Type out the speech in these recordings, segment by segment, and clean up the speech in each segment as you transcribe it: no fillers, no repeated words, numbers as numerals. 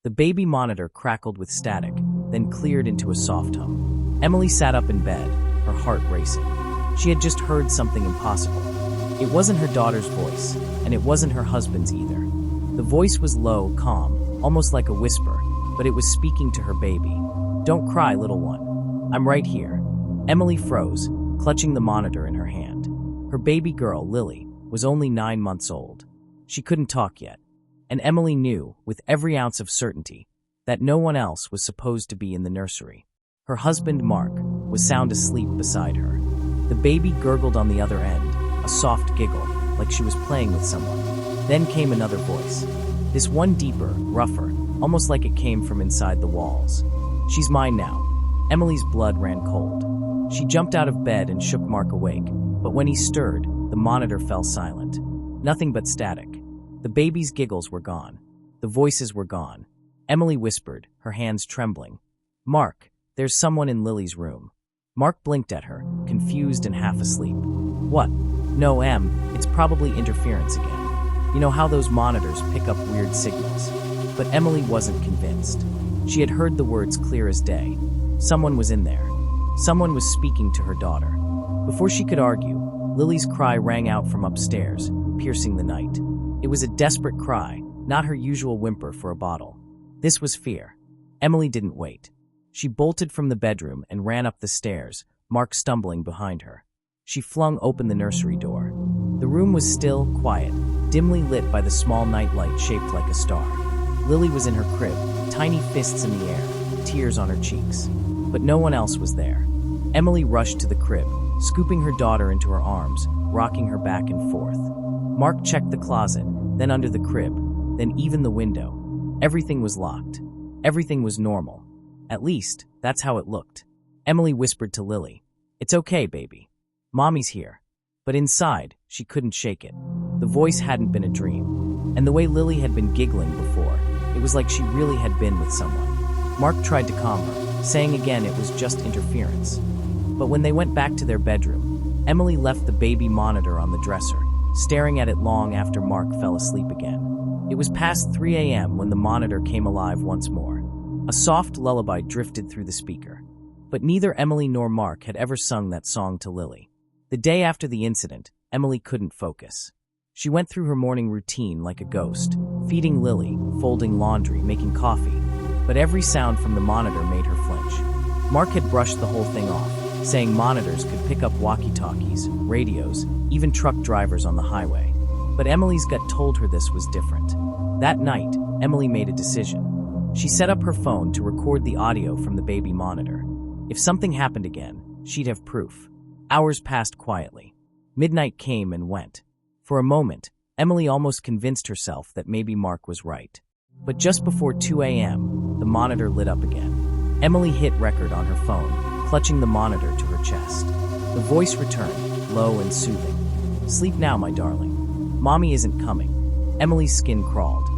The baby monitor crackled with static, then cleared into a soft hum. Emily sat up in bed, her heart racing. She had just heard something impossible. It wasn't her daughter's voice, and it wasn't her husband's either. The voice was low, calm, almost like a whisper, but it was speaking to her baby. "Don't cry, little one. I'm right here." Emily froze, clutching the monitor in her hand. Her baby girl, Lily, was only 9 months old. She couldn't talk yet. And Emily knew, with every ounce of certainty, that no one else was supposed to be in the nursery. Her husband, Mark, was sound asleep beside her. The baby gurgled on the other end, a soft giggle, like she was playing with someone. Then came another voice. This one deeper, rougher, almost like it came from inside the walls. "She's mine now." Emily's blood ran cold. She jumped out of bed and shook Mark awake, but when he stirred, the monitor fell silent. Nothing but static. The baby's giggles were gone. The voices were gone. Emily whispered, her hands trembling. "Mark, there's someone in Lily's room." Mark blinked at her, confused and half asleep. "What?" "No, Em, it's probably interference again. You know how those monitors pick up weird signals." But Emily wasn't convinced. She had heard the words clear as day. Someone was in there. Someone was speaking to her daughter. Before she could argue, Lily's cry rang out from upstairs, piercing the night. It was a desperate cry, not her usual whimper for a bottle. This was fear. Emily didn't wait. She bolted from the bedroom and ran up the stairs, Mark stumbling behind her. She flung open the nursery door. The room was still, quiet, dimly lit by the small nightlight shaped like a star. Lily was in her crib, tiny fists in the air, tears on her cheeks. But no one else was there. Emily rushed to the crib, scooping her daughter into her arms, rocking her back and forth. Mark checked the closet, then under the crib, then even the window. Everything was locked. Everything was normal. At least, that's how it looked. Emily whispered to Lily, "It's okay, baby. Mommy's here." But inside, she couldn't shake it. The voice hadn't been a dream. And the way Lily had been giggling before, it was like she really had been with someone. Mark tried to calm her, saying again it was just interference. But when they went back to their bedroom, Emily left the baby monitor on the dresser, staring at it long after Mark fell asleep again. It was past 3 a.m. when the monitor came alive once more. A soft lullaby drifted through the speaker. But neither Emily nor Mark had ever sung that song to Lily. The day after the incident, Emily couldn't focus. She went through her morning routine like a ghost, feeding Lily, folding laundry, making coffee. But every sound from the monitor made her flinch. Mark had brushed the whole thing off, saying monitors could pick up walkie-talkies, radios, even truck drivers on the highway. But Emily's gut told her this was different. That night, Emily made a decision. She set up her phone to record the audio from the baby monitor. If something happened again, she'd have proof. Hours passed quietly. Midnight came and went. For a moment, Emily almost convinced herself that maybe Mark was right. But just before 2 a.m., the monitor lit up again. Emily hit record on her phone, clutching the monitor to her chest. The voice returned, low and soothing. "Sleep now, my darling. Mommy isn't coming." Emily's skin crawled.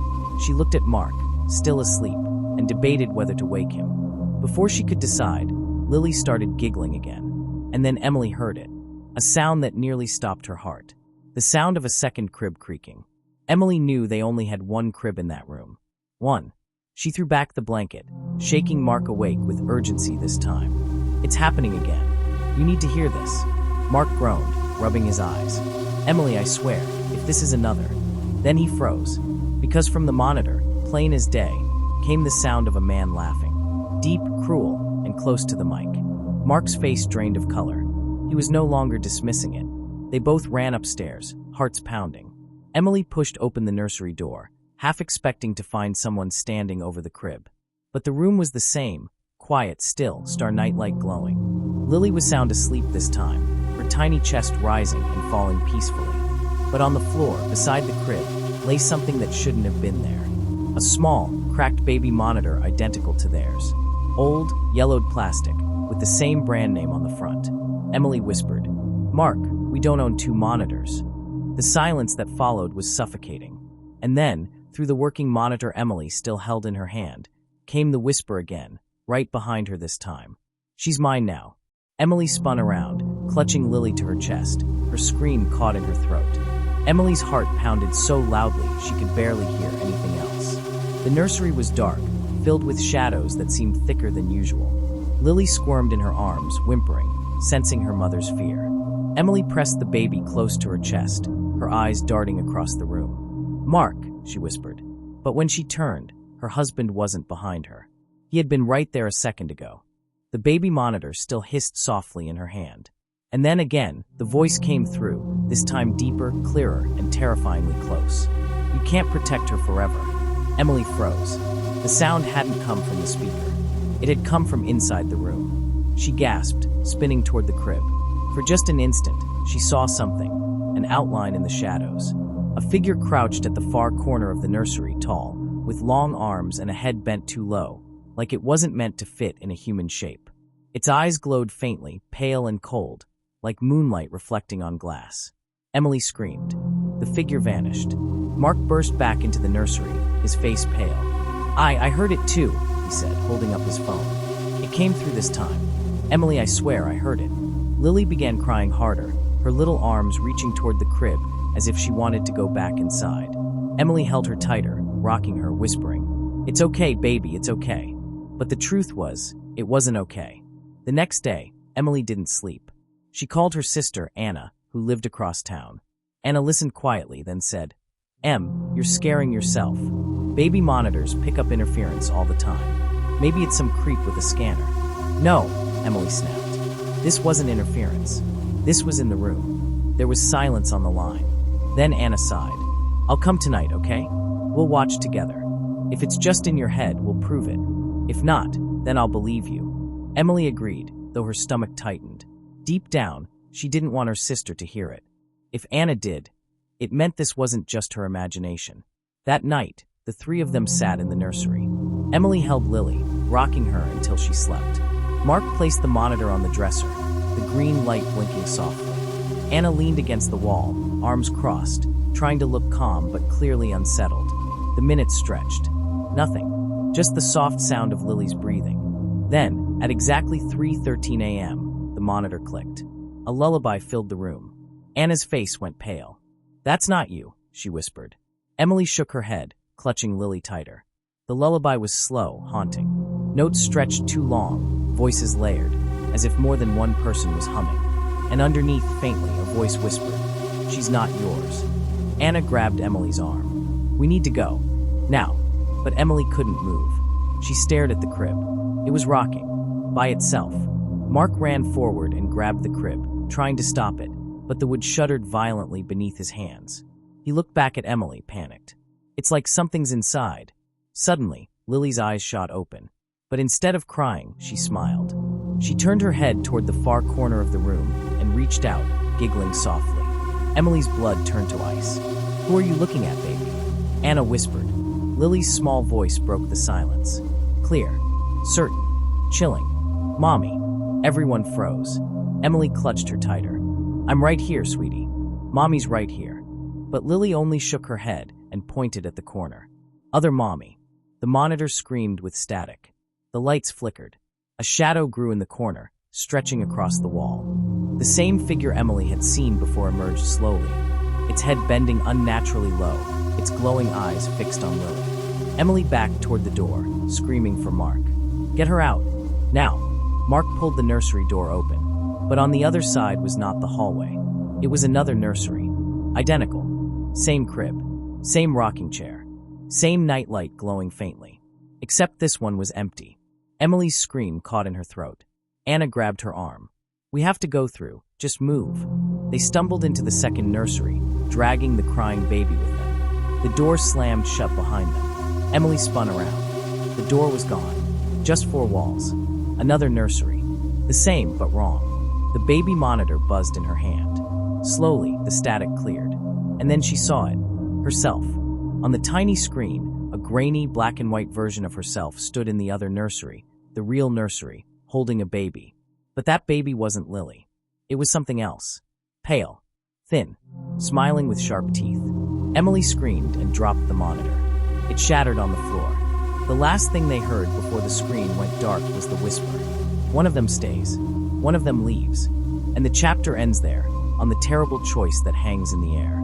She looked at Mark, still asleep, and debated whether to wake him. Before she could decide, Lily started giggling again. And then Emily heard it, a sound that nearly stopped her heart. The sound of a second crib creaking. Emily knew they only had one crib in that room. One. She threw back the blanket, shaking Mark awake with urgency this time. "It's happening again. You need to hear this." Mark groaned, rubbing his eyes. "Emily, I swear, if this is another." Then he froze, because from the monitor, plain as day, came the sound of a man laughing. Deep, cruel, and close to the mic. Mark's face drained of color. He was no longer dismissing it. They both ran upstairs, hearts pounding. Emily pushed open the nursery door, half expecting to find someone standing over the crib. But the room was the same, quiet, still, star nightlight glowing. Lily was sound asleep this time, her tiny chest rising and falling peacefully. But on the floor, beside the crib, lay something that shouldn't have been there. A small, cracked baby monitor identical to theirs. Old, yellowed plastic, with the same brand name on the front. Emily whispered, "Mark, we don't own two monitors." The silence that followed was suffocating. And then, through the working monitor Emily still held in her hand, came the whisper again, right behind her this time. "She's mine now." Emily spun around, clutching Lily to her chest, her scream caught in her throat. Emily's heart pounded so loudly she could barely hear anything else. The nursery was dark, filled with shadows that seemed thicker than usual. Lily squirmed in her arms, whimpering, sensing her mother's fear. Emily pressed the baby close to her chest, her eyes darting across the room. "Mark," she whispered. But when she turned, her husband wasn't behind her. He had been right there a second ago. The baby monitor still hissed softly in her hand. And then again, the voice came through, this time deeper, clearer, and terrifyingly close. "You can't protect her forever." Emily froze. The sound hadn't come from the speaker. It had come from inside the room. She gasped, spinning toward the crib. For just an instant, she saw something, an outline in the shadows. A figure crouched at the far corner of the nursery, tall, with long arms and a head bent too low, like it wasn't meant to fit in a human shape. Its eyes glowed faintly, pale and cold, like moonlight reflecting on glass. Emily screamed. The figure vanished. Mark burst back into the nursery, his face pale. I heard it too," he said, holding up his phone. "It came through this time. Emily, I swear I heard it." Lily began crying harder, her little arms reaching toward the crib as if she wanted to go back inside. Emily held her tighter, rocking her, whispering, "It's okay, baby, it's okay." But the truth was, it wasn't okay. The next day, Emily didn't sleep. She called her sister, Anna, who lived across town. Anna listened quietly, then said, "You're scaring yourself. Baby monitors pick up interference all the time. Maybe it's some creep with a scanner." "No," Emily snapped. "This wasn't interference. This was in the room." There was silence on the line. Then Anna sighed. "I'll come tonight, okay? We'll watch together. If it's just in your head, we'll prove it. If not, then I'll believe you." Emily agreed, though her stomach tightened. Deep down, she didn't want her sister to hear it. If Anna did, it meant this wasn't just her imagination. That night, the three of them sat in the nursery. Emily held Lily, rocking her until she slept. Mark placed the monitor on the dresser, the green light blinking softly. Anna leaned against the wall, arms crossed, trying to look calm but clearly unsettled. The minutes stretched. Nothing. Just the soft sound of Lily's breathing. Then, at exactly 3:13 a.m., the monitor clicked. A lullaby filled the room. Anna's face went pale. "That's not you," she whispered. Emily shook her head, clutching Lily tighter. The lullaby was slow, haunting. Notes stretched too long, voices layered, as if more than one person was humming. And underneath, faintly, a voice whispered, "She's not yours." Anna grabbed Emily's arm. "We need to go. Now." But Emily couldn't move. She stared at the crib. It was rocking. By itself. Mark ran forward and grabbed the crib, trying to stop it, but the wood shuddered violently beneath his hands. He looked back at Emily, panicked. "It's like something's inside." Suddenly, Lily's eyes shot open. But instead of crying, she smiled. She turned her head toward the far corner of the room and reached out, giggling softly. Emily's blood turned to ice. "Who are you looking at, baby?" Anna whispered. Lily's small voice broke the silence. Clear, certain, chilling. "Mommy." Everyone froze. Emily clutched her tighter. "I'm right here, sweetie. Mommy's right here." But Lily only shook her head and pointed at the corner. "Other mommy." The monitor screamed with static. The lights flickered. A shadow grew in the corner, stretching across the wall. The same figure Emily had seen before emerged slowly, its head bending unnaturally low, its glowing eyes fixed on Lily. Emily backed toward the door, screaming for Mark. "Get her out. Now." Mark pulled the nursery door open. But on the other side was not the hallway. It was another nursery. Identical. Same crib. Same rocking chair. Same nightlight glowing faintly. Except this one was empty. Emily's scream caught in her throat. Anna grabbed her arm. "We have to go through. Just move." They stumbled into the second nursery, dragging the crying baby with them. The door slammed shut behind them. Emily spun around. The door was gone. Just four walls. Another nursery. The same, but wrong. The baby monitor buzzed in her hand. Slowly, the static cleared. And then she saw it. Herself. On the tiny screen, a grainy black and white version of herself stood in the other nursery, the real nursery, holding a baby. But that baby wasn't Lily. It was something else. Pale. Thin. Smiling with sharp teeth. Emily screamed and dropped the monitor. It shattered on the floor. The last thing they heard before the screen went dark was the whisper. One of them stays. One of them leaves. And the chapter ends there, on the terrible choice that hangs in the air.